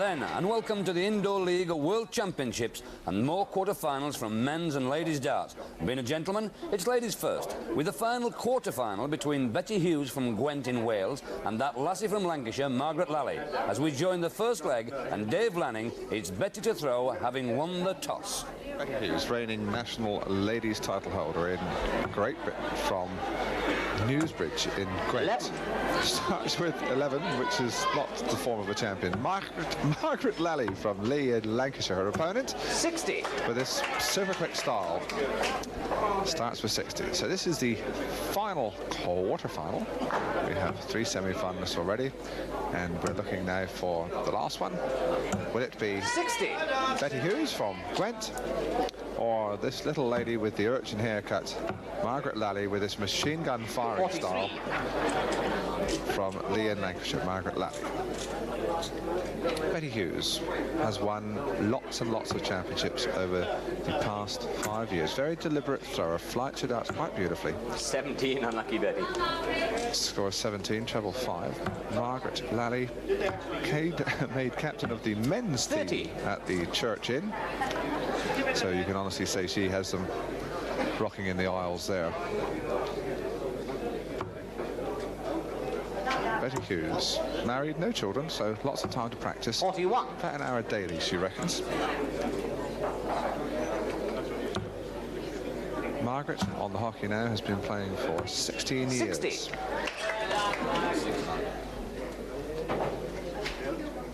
then, and welcome to the Indoor League World Championships and more quarter-finals from men's and ladies' darts. Being a gentleman, it's ladies first, with the final quarter-final between Betty Hughes from Gwent in Wales and that lassie from Lancashire, Margaret Lally. As we join the first leg, and Dave Lanning, it's Betty to throw, having won the toss. Betty Hughes, reigning national ladies title holder in Great Britain from Newsbridge in Gwent. 11. Starts with 11, which is not the form of a champion. Margaret Lally from Lee in Lancashire, her opponent. 60. With this super quick style. Starts with 60. So this is the final quarter-final. We have 3 semi-finalists already, and we're looking now for the last one. Will it be 60. Betty Hughes from Gwent, or this little lady with the urchin haircut, Margaret Lally, with this machine gun firing 43. style from Lee in Lancashire, Margaret Lally. Betty Hughes has won lots and lots of championships over the past 5 years. Very deliberate thrower, flights her darts quite beautifully. 17, unlucky Betty. Scores 17, treble 5. Margaret Lally made captain of the men's 30. team at the Church Inn. So you can honestly say she has them rocking in the aisles there. Betty Hughes, married, no children, so lots of time to practice. 41. About an hour daily, she reckons. Margaret, on the hockey now, has been playing for 16 years. 60.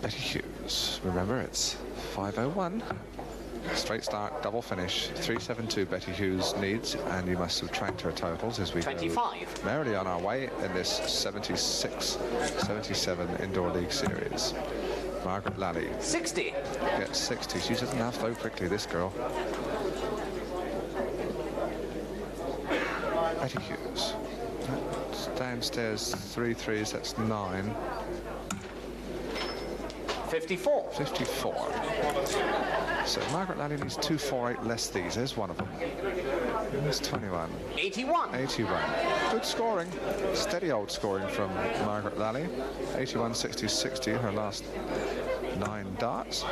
Betty Hughes, remember it's 5:01. Straight start, double finish, 372 Betty Hughes needs, and you must subtract her totals as we 25. go merrily on our way in this 76-77 Indoor League Series. Margaret Lally 60. gets 60. She doesn't have so quickly, this girl. Betty Hughes. That's downstairs 3 threes, that's 9. 54. 54. So Margaret Lally needs 248 less these. There's one of them. There's 21. 81. 81. Good scoring. Steady old scoring from Margaret Lally. 81, 60, 60, her last 9 darts.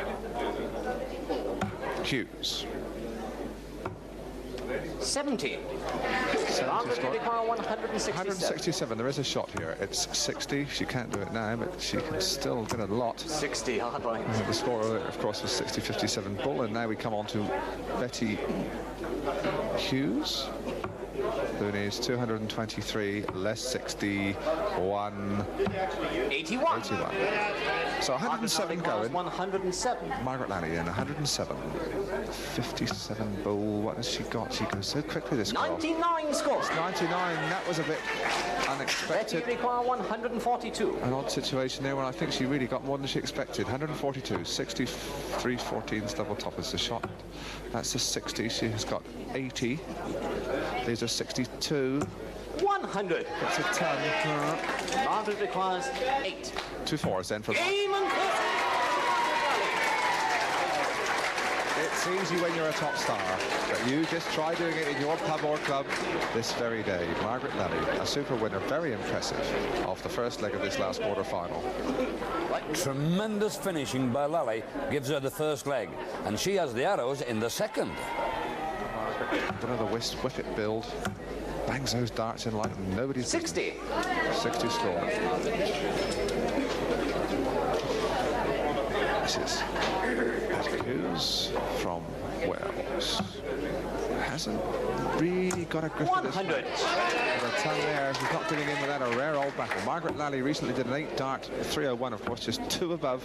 Hughes. 70. 70 Margaret scored. require 167. 167. There is a shot here. It's 60. She can't do it now, but she can still get a lot. 60 hard lines. The score, of course, was 60-57 Bull, and now we come on to Betty Hughes, who needs 223 less 61. 81. 81. So 107 going. 107. Margaret Lally in 107. 57 Bull. What has she got? She goes so quickly, this girl. 99 scores. 99. That was a bit Betty unexpected. require 142. An odd situation there when I think she really got more than she expected. 142, 63 14s double top is the shot. That's a 60. She has got 80. These are 62. 100. That's a 10. Margaret requires 8. 2 4s then for that. Game and It's easy when you're a top star, but you just try doing it in your pub or club this very day. Margaret Lally, a super winner, very impressive of the first leg of this last quarter-final. Tremendous finishing by Lally gives her the first leg, and she has the arrows in the second. Another whip-it build. Bangs those darts in like nobody's 60. business. 60 score. This is Betty Hughes from Wales. Hasn't really got a grip of this. 100. With a ton there, she's not getting in without a rare old battle. Margaret Lally recently did an 8-dart 301, of course, just 2 above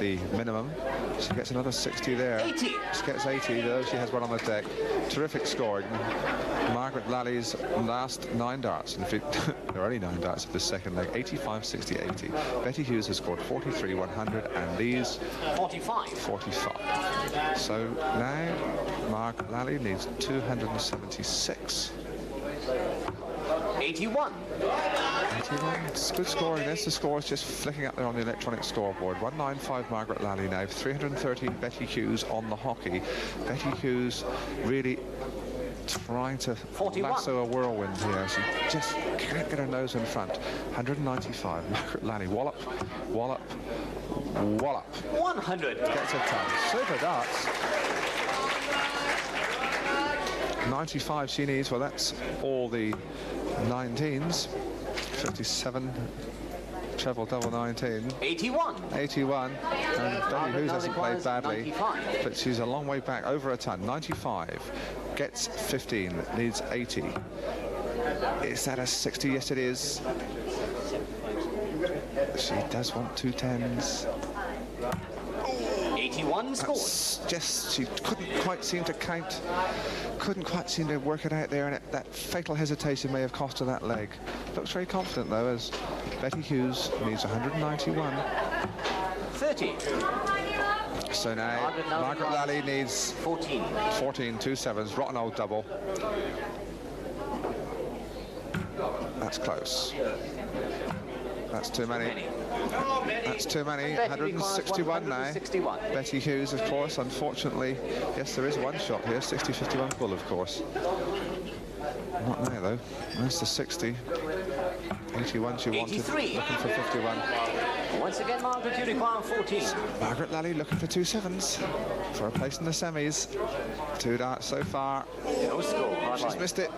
the minimum. She gets another 60 there. 80. She gets 80, though she has one on the deck. Terrific scoring. Margaret Lally's last 9 darts. In fact, there are only 9 darts of the second leg. 85, 60, 80. Betty Hughes has scored 43, 100, and these 45. 45. So now Margaret Lally needs 276. 81. 81. It's good scoring. There's the scores just flicking up there on the electronic scoreboard. 195 Margaret Lally now. 313 Betty Hughes on the hockey. Betty Hughes really trying to 41. lasso a whirlwind here. She just can't get her nose in front. 195. Margaret Lally. Wallop, wallop, wallop. 100. Gets a ton. Super darts. 95 she needs. Well, that's all the 19s. 57. Treble double 19. 81. 81. And Betty Hughes hasn't played badly. 95. But she's a long way back. Over a ton. 95. Gets 15. Needs 80. Is that a 60? Yes, it is. She does want 2 10s. 81 scored. Just, she couldn't quite seem to count, couldn't quite seem to work it out there, and that fatal hesitation may have cost her that leg. Looks very confident, though, as Betty Hughes needs 191. 30. So now, Margaret Lally needs 14. 14, 2 7s, rotten old double. That's close. That's too many. That's too many. 161 now. 161. Betty Hughes, of course, unfortunately. Yes, there is one shot here. 60-51 bull, of course. Not now, though. That's the 60. 81 she wanted. 83. Looking for 51. Once again, Margaret, you require 14. Margaret Lally looking for 2 7s for a place in the semis. 2 darts so far. No score. She's missed it.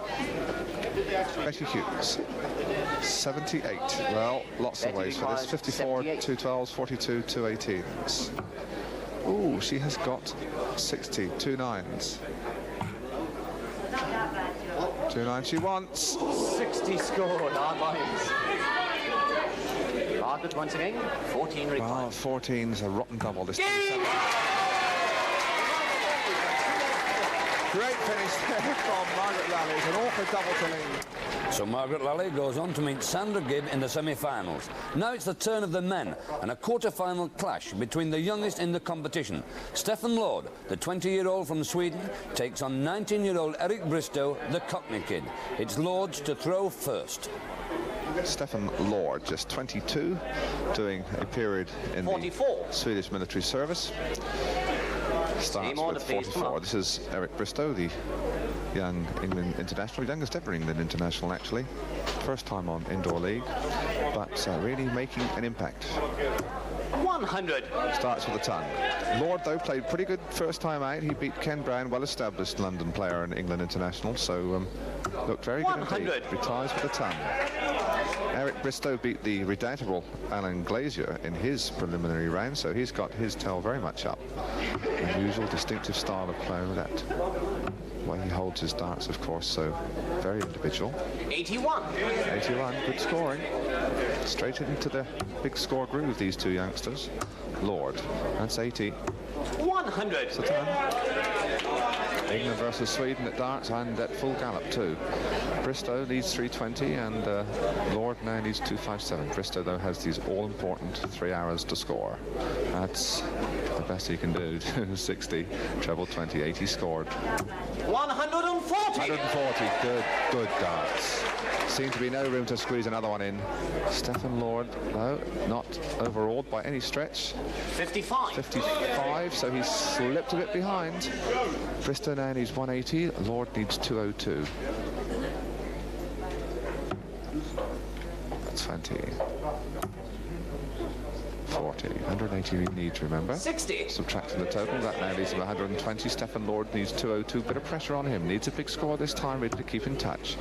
Betty Hughes. 78. Well, lots of ways for this. 54, 2 12s, 42, 2 18s. Ooh, she has got 60, 2 9s. 2 9s she wants. 60 scored. Hard lines. Margaret once again, 14 required. Well, 14's a rotten double this time. Great finish there from Margaret Lally. It's an awkward double to lead. So Margaret Lally goes on to meet Sandra Gibb in the semi-finals. Now it's the turn of the men and a quarter-final clash between the youngest in the competition. Stefan Lord, the 20-year-old from Sweden, takes on 19-year-old Eric Bristow, the Cockney kid. It's Lord's to throw first. Stefan Lord, just 22, doing a period in 44. the Swedish military service. Starts with 44. This is Eric Bristow, the young England international, youngest ever England international, actually. First time on indoor league, but really making an impact. 100. Starts with a ton. Lord, though, played pretty good first time out. He beat Ken Brown, well-established London player and England international, so looked very good indeed. Retires with a ton. Eric Bristow beat the redoubtable Alan Glazier in his preliminary round, so he's got his tail very much up. Unusual, distinctive style of play, that way he holds his darts, of course, so very individual. 81. 81, good scoring. Straight into the big score groove, these two youngsters. Lord, that's 80. 100. It's the time. England versus Sweden at darts and at full gallop too. Bristow needs 320 and Lord now needs 257. Bristow, though, has these all-important 3 hours to score. That's the best he can do. 60, treble 20, 80 scored. 140. 140, good darts. Seemed to be no room to squeeze another one in. Stefan Lord, though, not overawed by any stretch. 55. 55, so he's slipped a bit behind. Bristow now needs 180, Lord needs 202. 20. 40. 180 we need to remember. 60. Subtracting the total, that now leaves him 120. Stefan Lord needs 202. Bit of pressure on him. Needs a big score this time, ready to keep in touch.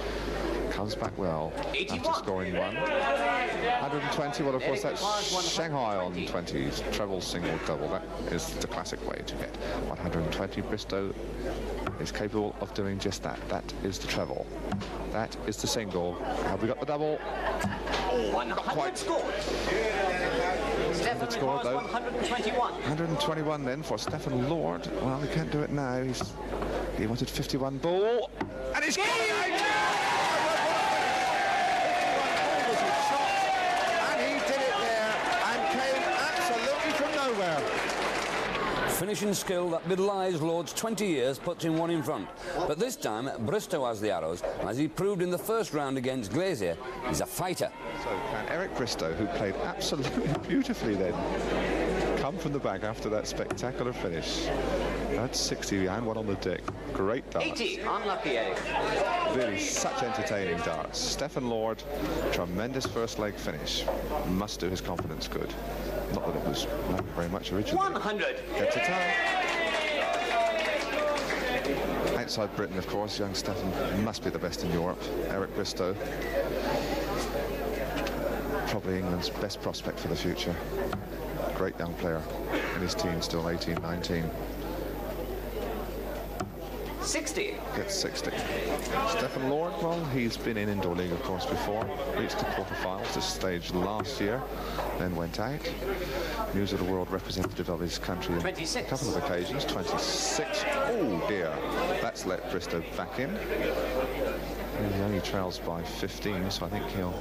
Comes back well 81. after scoring one. 120, well, of course, that's Shanghai on 20s. Treble, single, double. That is the classic way to get 120. Bristow is capable of doing just that. That is the treble. That is the single. Have we got the double? 100 scored. Stefan scored, though. 121. 121 then for Stefan Lord. Well, he can't do it now. He wanted 51 ball. And he's got it out! Finishing skill that belies Lord's 20 years puts him one in front. But this time, Bristow has the arrows, and as he proved in the first round against Glazier, he's a fighter. So can Eric Bristow, who played absolutely beautifully then, come from the back after that spectacular finish. That's 60 and one on the deck. Great darts. 80, unlucky, Eric. Really such entertaining darts. Stephen Lord, tremendous first leg finish. Must do his confidence good. Not that it was very much originally. 100. Gets a ton. Outside Britain, of course, young Stephen must be the best in Europe. Eric Bristow, probably England's best prospect for the future. Great young player in his team, still 18, 19. 60. Gets 60. Stephen Lord, well, he's been in Indoor League, of course, before. Reached the quarterfinals this stage last year, then went out. News of the world representative of his country on 26. a couple of occasions. 26. Oh, dear. That's let Bristow back in. He only trails by 15, so I think he'll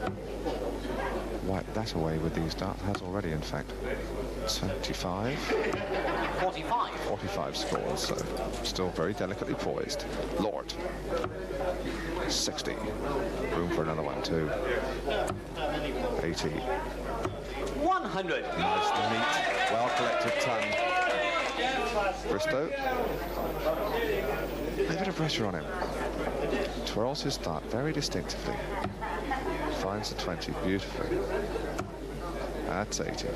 wipe that away with these darts. Has already, in fact. 25. 45. 45 scores, so still very delicately poised. Lord. 60. Room for another one, too. 80. 100. Nice, neat, well-collected ton. Bristow. A bit of pressure on him. Twirls his dart very distinctively. Finds the 20 beautifully. That's 80.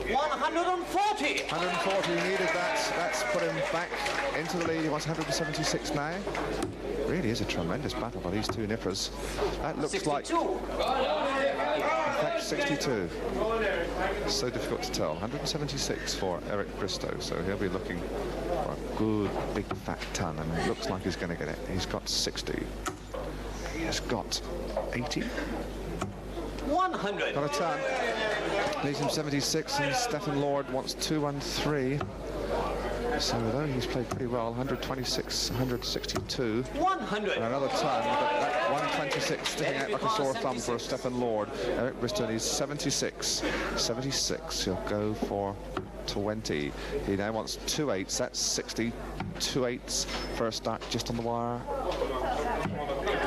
140. 140, he needed that. That's put him back into the lead. He wants 176 now. Really is a tremendous battle by these two nippers. That looks 62. like... In fact, 62. So difficult to tell. 176 for Eric Bristow, so he'll be looking for a good, big, fat ton, and it looks like he's going to get it. He's got 60. He's got 80. 100. Got a ton. Leaves him 76, and Stephen Lord wants 213. So although he's played pretty well, 126, 162. 100. And another ton, but that 126 sticking out like a sore thumb for Stephen Lord. Eric Bristow needs 76. 76, he'll go for 20. He now wants 2 8s, that's 60. 2 8s, first dart just on the wire.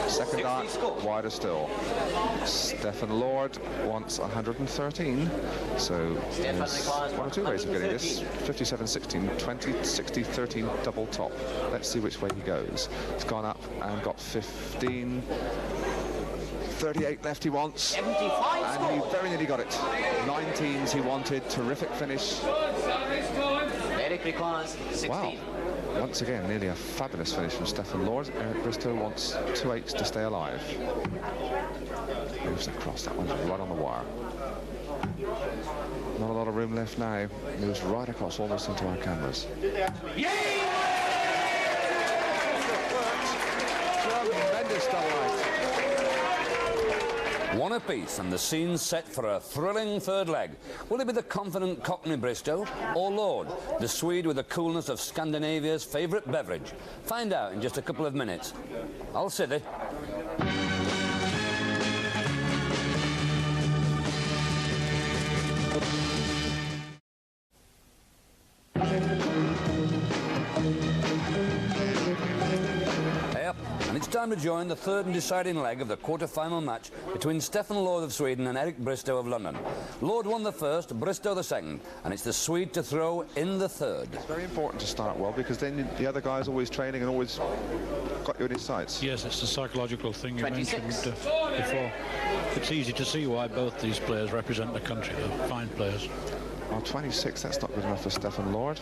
Second dart, wider still. Stephen Lord wants 113, so there's one or two ways of getting this. 57, 16, 20, 60, 13, double top. Let's see which way he goes. It's gone up and got 15. 38 left he wants. 75 and he very nearly got it. 19s he wanted. Terrific finish. Eric requires 16. Wow. Once again, nearly a fabulous finish from Stephen Lord. Eric Bristow wants 2 8s to stay alive. Moves across, that one's right on the wire. Not a lot of room left now. Moves right across, almost into our cameras. Tremendous double eight. One apiece, and the scene's set for a thrilling third leg. Will it be the confident Cockney Bristow, or Lord, the Swede with the coolness of Scandinavia's favourite beverage? Find out in just a couple of minutes. I'll sit it. And it's time to join the third and deciding leg of the quarter-final match between Stephen Lord of Sweden and Eric Bristow of London. Lord won the first, Bristow the second, and it's the Swede to throw in the third. It's very important to start well, because then the other guy's always training and always got you in his sights. Yes, it's the psychological thing you 26. mentioned before. It's easy to see why both these players represent the country. They're fine players. Well, 26, that's not good enough for Stephen Lord.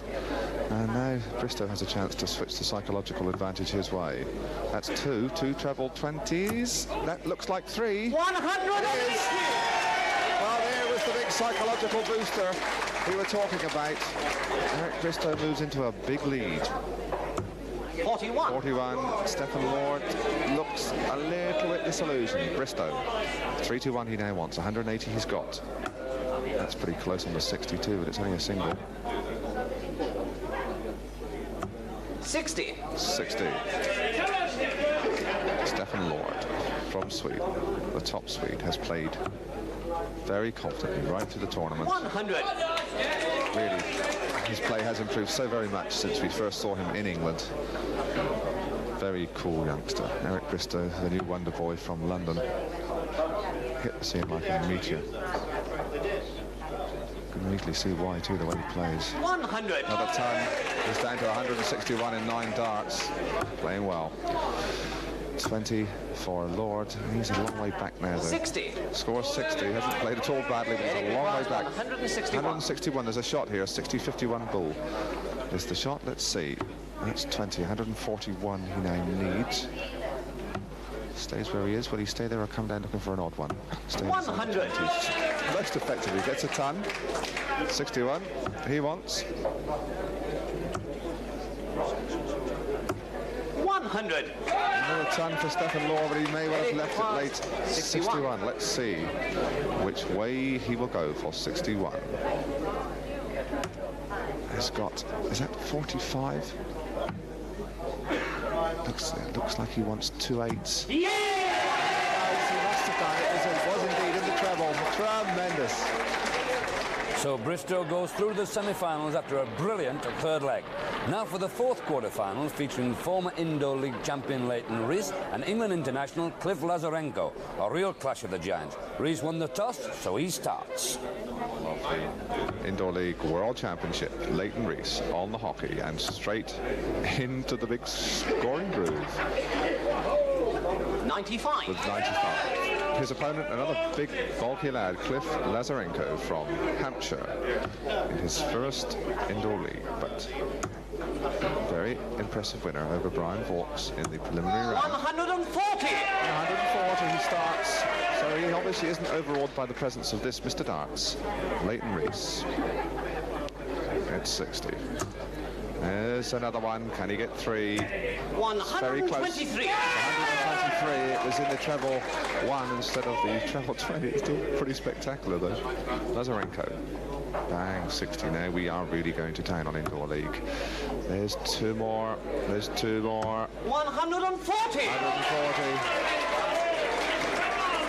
And now Bristow has a chance to switch the psychological advantage his way. That's two treble 20s. That looks like 3. 100. Well, there was the big psychological booster we were talking about. Eric Bristow moves into a big lead. 41. 41. Stephen Lord looks a little bit disillusioned. Bristow, 3-2-1 he now wants. 180 he's got. That's pretty close on the 62, but it's only a single. 60. 60. Stephen Lord from Sweden, the top Swede, has played very confidently right through the tournament. 100. Really, his play has improved so very much since we first saw him in England. Very cool youngster. Eric Bristow, the new wonder boy from London. Hit the scene like a meteor. Can can easily see why, too, the way he plays. 100. Another ton. He's down to 161 in 9 darts. Playing well. 20 for Lord. He's a long way back now, though. 60. Score 60. Hasn't played at all badly, but he's a long way back. 161. 161. There's a shot here. 60-51 bull. Is the shot? Let's see. That's 20. 141 he now needs. Stays where he is. Will he stay there or come down looking for an odd one? 100. Most effectively gets a ton. 61. He wants. 100. Another ton for Stephen Law, but he may well have left it late. 61. Let's see which way he will go for 61. Has got, is that 45? Looks like he wants 2 8s. Yeah! He must have done it. It was indeed in the treble. Tremendous. So Bristow goes through the semi-finals after a brilliant third leg. Now for the fourth quarter-finals, featuring former Indoor League champion Leighton Rees and England international Cliff Lazarenko. A real clash of the giants. Rees won the toss, so he starts. Indoor League World Championship, Leighton Rees on the hockey and straight into the big scoring groove. 95. With 95. His opponent, another big bulky lad, Cliff Lazarenko from Hampshire, in his first Indoor League, but very impressive winner over Brian Vauxhall in the preliminary round. 140. 140 he starts, so he obviously isn't overawed by the presence of this Mr. Darts, Leighton Rees. At 60. There's another one. Can he get 3? 123. Very close. 123. It was in the treble 1 instead of the treble 20. It's still pretty spectacular, though. Lazarenko. Bang, 60. Now we are really going to town on Indoor League. There's 2 more. There's 2 more. 140. 140.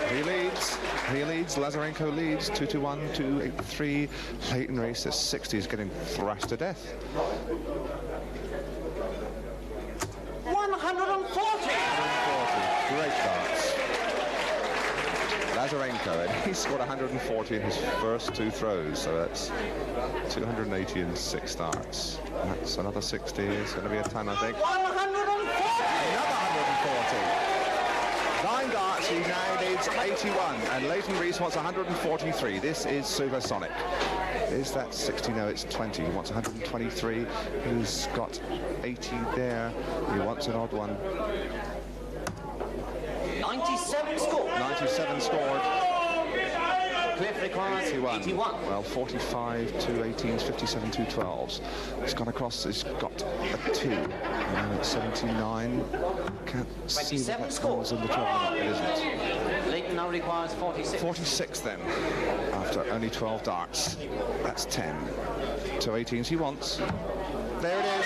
He leads. He leads. Lazarenko leads. 2-1, 2-8-3. Leighton Rees at 60 is getting thrashed to death. 140. Great darts. Lazarenko, and he scored 140 in his first 2 throws, so that's 280 in 6 darts. That's another 60. It's going to be a ton, I think. 140. Another 140. 9 darts, he now needs 81, and Leighton Rees wants 143. This is supersonic. Is that 60? No, it's 20. He wants 123. He's got 80 there. He wants an odd one. 97 scored. 97 scored. Cliff requires 81. Well, 45, 2 18s, 57, 2 12s. It's gone across, it's got a 2. And it's 79. Can't see what that comes in the trouble. It isn't. Leighton now requires 46. 46 then, after only 12 darts. That's 10. 2 18s he wants. There it is.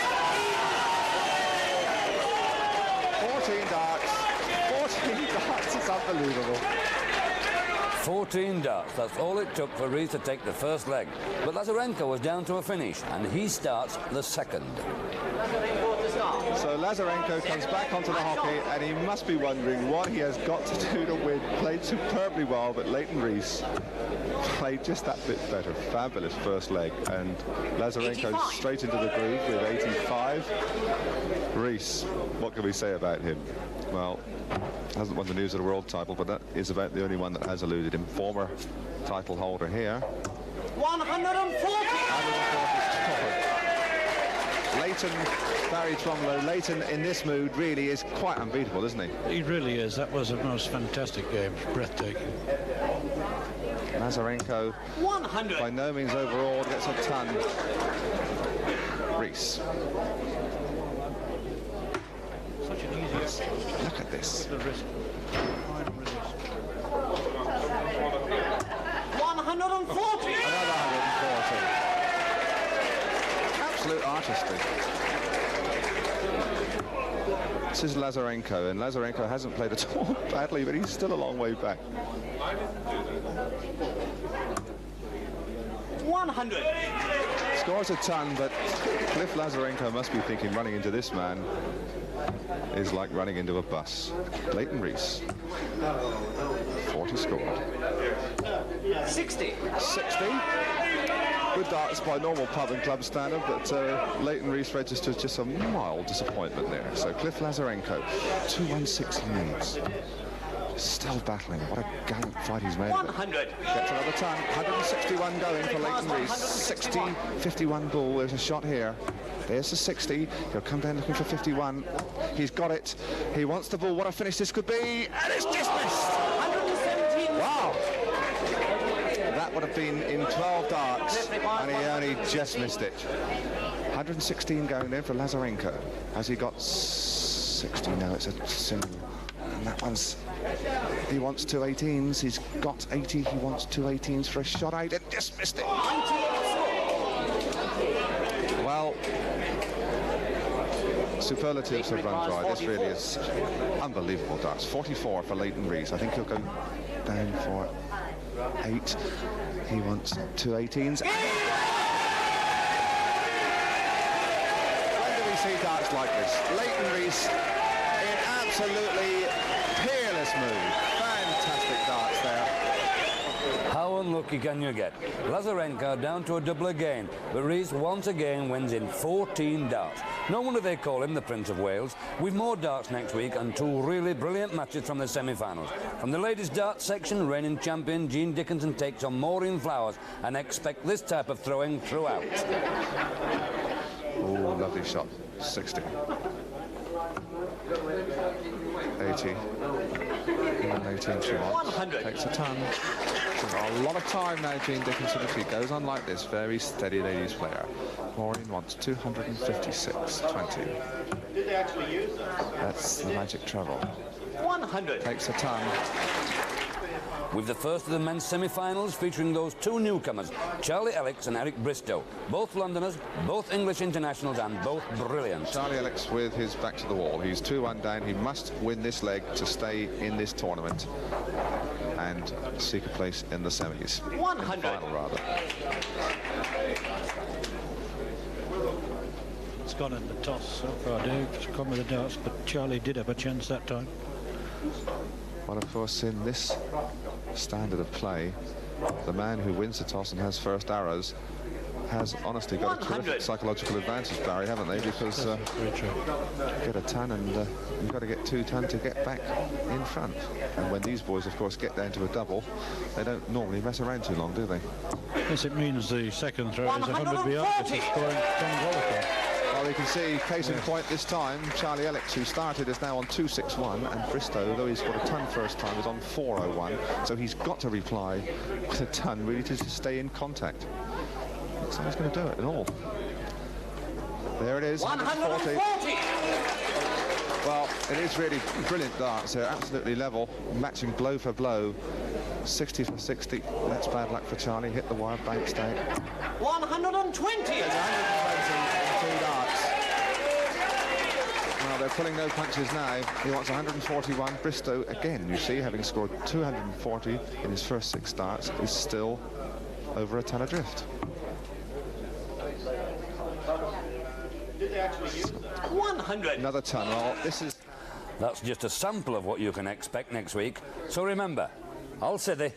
14 darts. 14 darts, it's unbelievable. 14 darts, that's all it took for Rees to take the first leg. But Lazarenko was down to a finish, and he starts the second. So Lazarenko comes back onto the hockey, and he must be wondering what he has got to do to win. Played superbly well, but Leighton Rees played just that bit better. Fabulous first leg, and Lazarenko 85. straight into the groove with 85. Rees, what can we say about him? Well, hasn't won the News of the World title, but that is about the only one that has eluded him. Former title holder here. 140. Leighton, Barry Tromlow. Leighton in this mood really is quite unbeatable, isn't he? He really is. That was a most fantastic game. Breathtaking. Lazarenko, 100. by no means overawed, gets a ton. Rees. Such an easy exercise. Look at this. The wrist. Fine release. 140. Another 140. Absolute artistry. This is Lazarenko, and Lazarenko hasn't played at all badly, but he's still a long way back. 100. Scores a ton, but Cliff Lazarenko must be thinking running into this man is like running into a bus. Leighton Rees, 40 scored. 60. 60. Good darts by normal pub and club standard, but Leighton Rees registers just a mild disappointment there. So Cliff Lazarenko, 216 leads. Still battling. What a gallant fight he's made. 100. Gets another ton. 161 going for Leighton Rees. 60, 51 ball. There's a shot here. There's the 60. He'll come down looking for 51. He's got it. He wants the ball. What a finish this could be. And it's just missed. 117. Wow. That would have been in 12 darts, and he only just missed it. 116 going there for Lazarenko. Has he got 60? No, it's a single. And that one's... He wants 2 18s. He's got 80. He wants 2 18s for a shot 8 and just missed it. Well, superlatives have run dry. This really is unbelievable darts. 44 for Leighton Rees. I think he'll go down for 8. He wants 2 18s. When do we see darts like this? Leighton Rees in absolutely peerless move. Fantastic darts there. How unlucky can you get? Lazarenko down to a double again, but Rees once again wins in 14 darts. No wonder they call him the Prince of Wales. We've more darts next week and 2 really brilliant matches from the semi-finals. From the ladies' darts section, reigning champion Jean Dickinson takes on Maureen Flowers, and expect this type of throwing throughout. Oh, lovely shot. 60. 80. 18 she wants. 100. Takes a ton. A lot of time now, Jean Dickinson, if he goes on like this. Very steady ladies player. Maureen wants 256.20. Did they actually use that? That's the magic treble. 100. Takes a ton. With the first of the men's semi-finals featuring those 2 newcomers, Charlie Alex and Eric Bristow. Both Londoners, both English internationals, and both brilliant. Charlie Alex with his back to the wall. He's 2-1 down. He must win this leg to stay in this tournament and seek a place in the semis. 100. In the final, rather. It's gone in the toss so far, Dave. It's come with the darts, but Charlie did have a chance that time. Well, of course, in this standard of play, the man who wins the toss and has first arrows has honestly got a terrific psychological advantage, Barry, haven't they? Because get a ton and you've got to get 2 ton to get back in front. And when these boys, of course, get down to a double, they don't normally mess around too long, do they? Yes, it means the second throw is 100 beyond, which is scoring 10 qualifier. Well, you can see, case in point this time, Charlie Alex, who started, is now on 261, and Bristow, though he's got a ton first time, is on 401. So he's got to reply with a ton, really, to stay in contact. Looks like he's going to do it at all. There it is, 140. Well, it is really brilliant darts. They're absolutely level, matching blow for blow. 60 for 60. That's bad luck for Charlie. Hit the wire, banks down. 120. Darts. Well, they're pulling no punches now. He wants 141. Bristow, again, you see, having scored 240 in his first 6 starts, is still over a ton adrift. 100. Another ton. Well, this is... That's just a sample of what you can expect next week. So remember, All City.